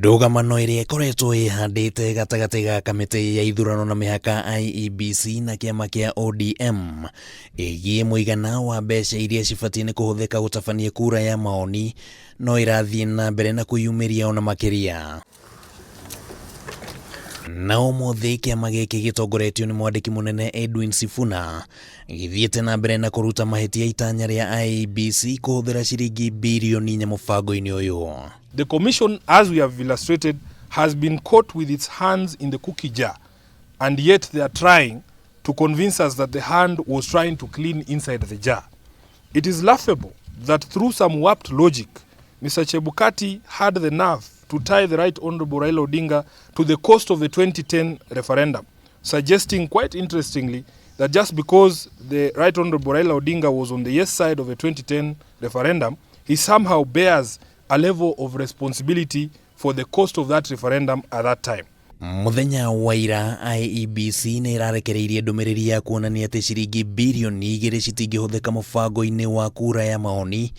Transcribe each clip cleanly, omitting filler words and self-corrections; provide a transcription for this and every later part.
Ndugamano iria ikoretwo ihandite gatagati ga kamiti ya ithurano na mihaka IEBC na Kiama kia ODM igie muigana wa mbeca iria cibatie ni kuhuthika gutabania kuura ya mawoni no irathie na mbere na kuyumiria ona makiria. Na umuthi Kiama giki gitongoretio ni mwandiki munene Edwin Sifuna githiite na mbere na kuruta mahitia itanya ria IEBC kuhuthira ciringi mbirioni nya mubango-ini uyu. The Commission, as we have illustrated, has been caught with its hands in the cookie jar, and yet they are trying to convince us that the hand was trying to clean inside the jar. It is laughable that through some warped logic, Mr. Chebukati had the nerve to tie the Right Honorable Raila Odinga to the cost of the 2010 referendum, suggesting quite interestingly that just because the Right Honorable Raila Odinga was on the yes side of the 2010 referendum, he somehow bears a level of responsibility for the cost of that referendum at that time. Muthenya wa ira IEBC ni irarekereirie ndumiriri ya kuonania ati ciringi mbirioni 2 citingihuthika mubango-ini wa kuura ya mawoni,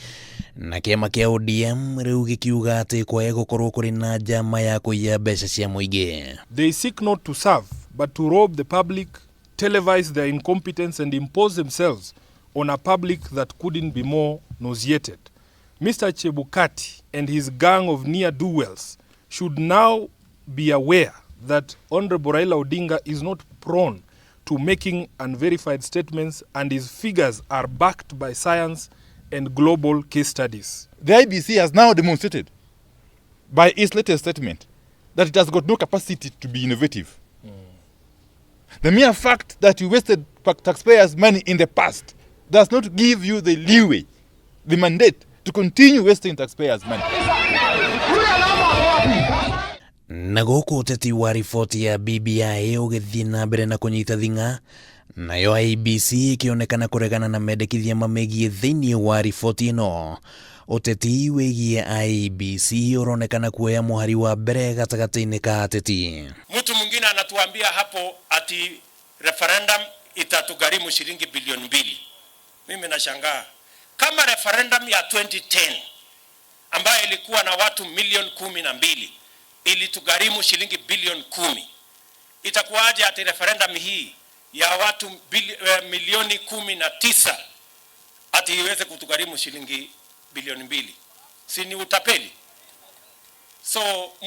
na Kiama kia ODM riu gikiuga ati kwae gukorwo kuri na njama ya kuiya mbeca cia muingi. They seek not to serve but to rob the public, televise their incompetence and impose themselves on a public that couldn't be more nauseated. Mr. Chebukati and his gang of near-do-wells should now be aware that Honorable Raila Odinga is not prone to making unverified statements, and his figures are backed by science and global case studies. The IEBC has now demonstrated by its latest statement that it has got no capacity to be innovative. The mere fact that you wasted taxpayers' money in the past does not give you the leeway, the mandate, to continue wasting taxpayers' money. Na guku uteti wa ripoti ya BBI ugithie na mbere na kunyita thinga, nayo IEBC ikionekana kuregana na mendekithia mamegie thiini wa ripoti ino. Uteti wigie IEBC uronekana kuoya muhari wa mbere gatagati-ini ka ateti. Mtu mwingine anatuambia hapo ati referendum itatugharimu shilingi bilioni 2. Mimi nashangaa. Kama referendum ya 2010 ambayo ilikuwa na watu milioni 12 ilitugharimu shilingi bilioni 10, itakuwaje ati referendum hii ya watu milioni 19 ati iweze kutugharimu shilingi bilioni 2? Si ni utapeli? So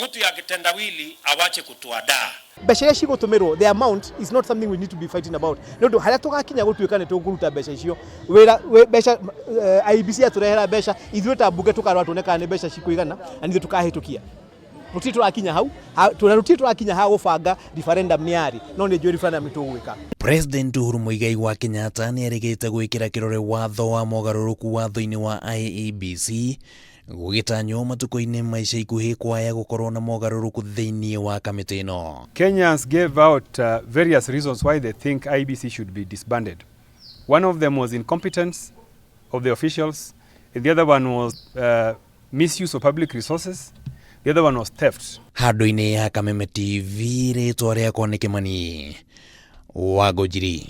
mtu ya kitendawili awache kutuadaa. Mbeca icio cigutumirwo, the amount is not something we need to be fighting about. Nondu haria tugakinya gutuika ni tukuruta mbeca icio, wira mbeca IEBC aturehera mbeca ithuĩ ta mbunge tukarwa tuoneka ni mbeca cikuigana na nithu tukahitukia. Ruti turakinya hau, turakinya ha gubanga referendum ni yari, no ni njui referendum tugwika. President Uhuru Muigai wa Kenyatta ni erigite gwikira kirore watho wa mogaruruku watho-ini wa IEBC gugitanyo matuko-ini maica ikuhi kwaya gukorwo na mogaruruku thiini wa kamiti ino. Kenyans gave out various reasons why they think IEBC should be disbanded. One of them was incompetence of the officials. The other one was misuse of public resources. The other one was theft. Handu-ini ya Kameme TV ritwa riakwa ni Kimani Wagojiri.